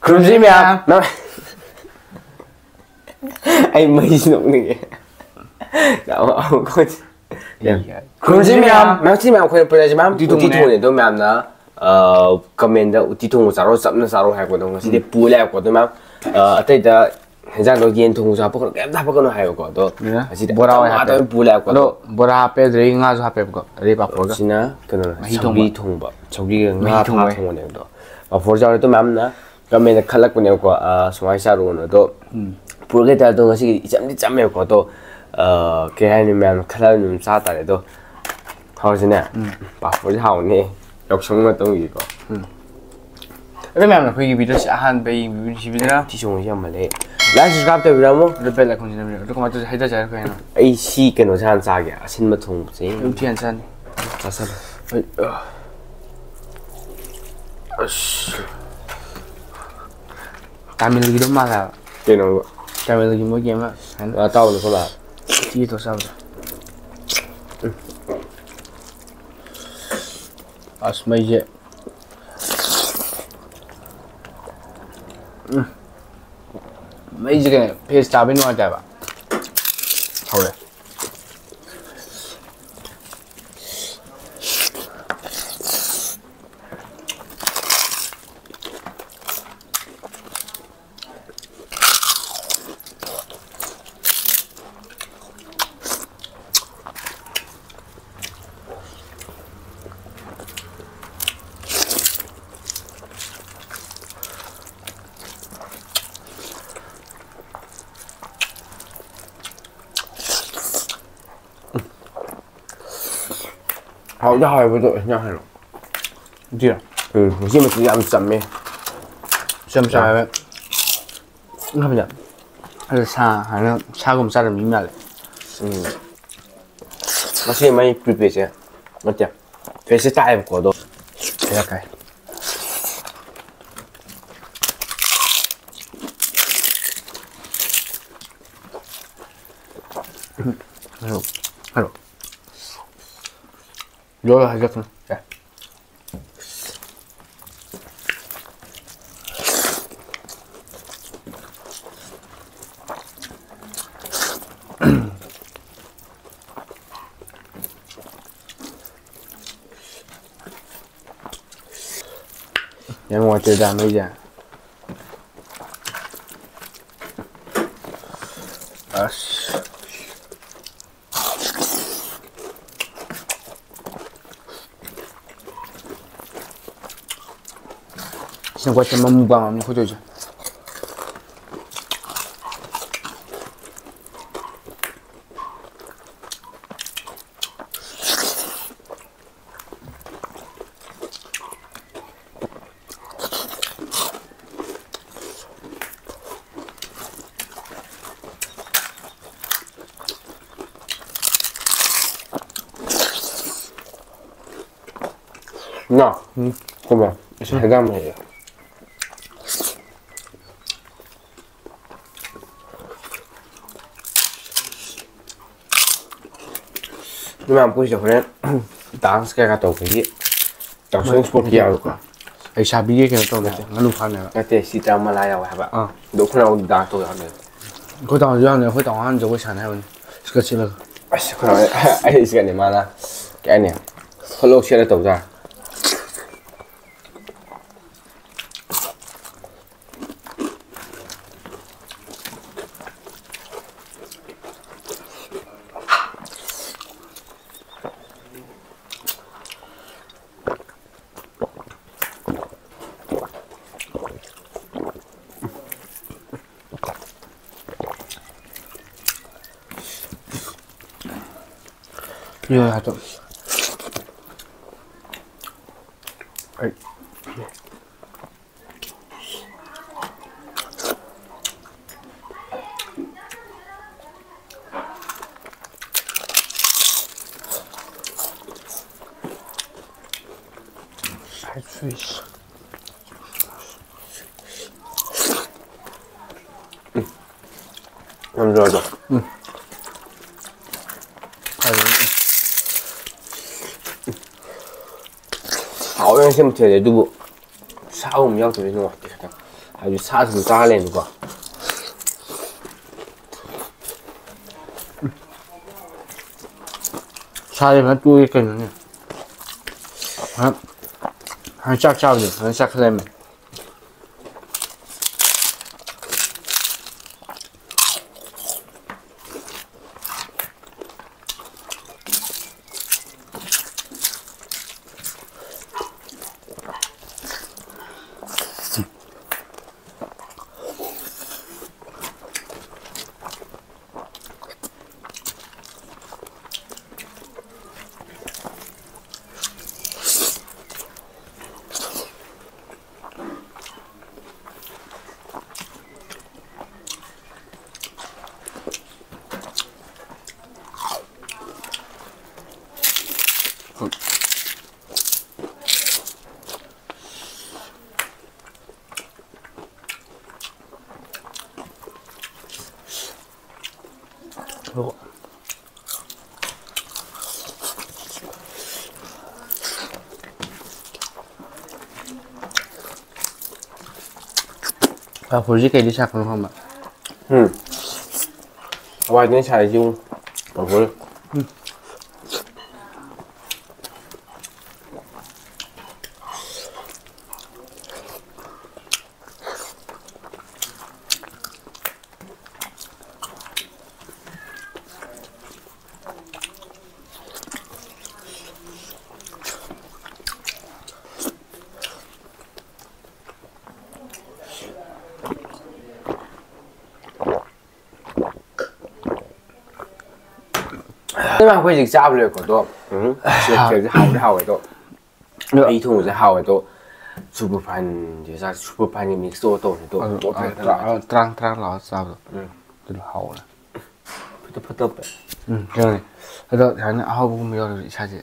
Kurumsi ma'am. Anh mới nụng này. Ông có Kurumsi ma'am. Ma'am xin ma'am khuyên 플레이지 ma'am. 우티통에도 ma'am나 comment 우티통 사로 sab나 사로 하거든. 근데 불에 하거든 ma'am. 어때다 해장도 옌통 잡고 그렇게 다 먹어놓 하거든. 아시다. 뭐라고 하다 불에 하거든. 뭐라 앞에 드링아서 앞에 거 리바코가. 지나 그는 저기통밥. 저기가 통원에도. 포르자도 ma'am나 그러면 칼락분에고 송아이사로는도 프로게타도 것이 이점이 짬매고도 걔아니면 칼라는 사다래도 하우스네 바쁘지 하오니 역성만 동이고 그러면 거기 비디오 한 베이 비디오나 지송이 한말래 라이스 갑때 비라모 레벨라 컨디션 이거 맞아 해자 잘 거야 이 시께노 산 사게 신마 통지 음티 한산 자살 kami lagi rumah lah. Keno Kami lagi mau game lah. tahu lu solat. Itu sahaja. Asma je. Mấy cái paste chả bên ngoài chạy ba. Thôi. Hậu cho hỏi với đội nhau hay không? Gì à? Khi mà chỉ ăn sầm ấy. Sầm sao vậy? Không nhận. Hay là xa cùng xa làm gì mà. Nó sẽ mấy prepare chứ. Mất chưa? Phải sẽ tay vào cổ đồ. Thế là cái. Hello. Rồi hay rất nè. Yang ngoài chơi đàn bây giờ. Xin quay cho mâm bằng mình không chơi chứ. No, come on, è una gamma io. Nhưng mà bây giờ phải đáng cái cái tàu cái tàu xuống sport kia rồi quoi. Ai sa bi cái tàu này, nó luôn phan này. Cái thế si tàu Malaya vậy ba. Đúng không nào đáng tàu này. Cái tàu như này, cái tàu ăn rồi cái sản này, cái gì là. Cái này, cái này mà là cái này, cái lô xe tàu ra. Iya, tuh. Fish. Ngon rồi. hỏi em xem thì để tôi bộ sao không nhau thì nó 아주 사슴 잘래는 거. 살이면 또 있겠네. 한 짝 잡지, 한 짝 하려면. 보지 cái đi sạc đúng không ạ? Ngoài đến xài chung. Còn vừa. Nhưng mà quay dịch sao được của tôi. Cái hào của tôi. Ý thùng cái hào của tôi. Superpan, thì ra superpan cái mix tôi thì tôi. Trang là sao rồi? Từ hậu này. Phất tấp vậy. Cái này. 그래서 저는 하우부미를 사지.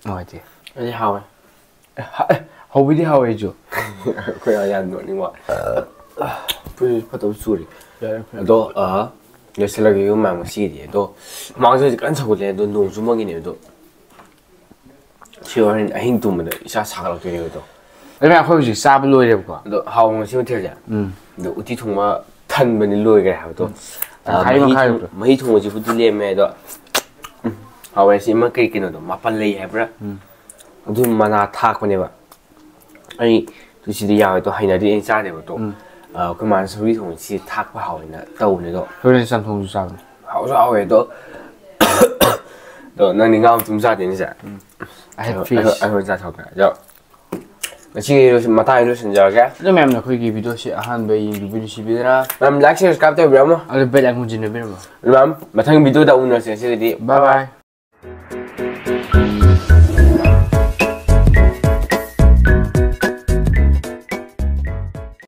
뭐지? Cái hào này. 하우비디 하우이죠. Quay ở nhà nhưng mà. Phất tấp suri. Tôi ở nhớ sẽ là cái mang xí thì tôi mang cho cái sao cái tôi nung xuống cái này tôi chiều anh hình tụm mình ít sao được cái này tôi 그냥 거기 싸불 로이 해볼까? tôi hào mà xem theo vậy tôi uti thùng mà thân mình lôi cái hào tôi mấy thùng chỉ phụ lên mẹ tôi hào này xem mà cái nó tôi mà pan lấy hay bữa tôi mà na thác cái này vậy anh tôi chỉ đi vào tôi hay là đi ăn xa để tôi cái màn sau khi thùng chỉ thác vào hào này tàu này tôi 그래 산통 주사. hào sao vậy tôi tôi năng đi ngang chúng ta đến giờ anh hồi ra thầu cả rồi 지금 마타 이로 신자게 그러면 거기 비도시 한 배이 비비시비라 맘 like share subscribe 또 브라모 알베 랑군지네 베르마 맘 마탕 비디오다 오늘 센스들이 바이바이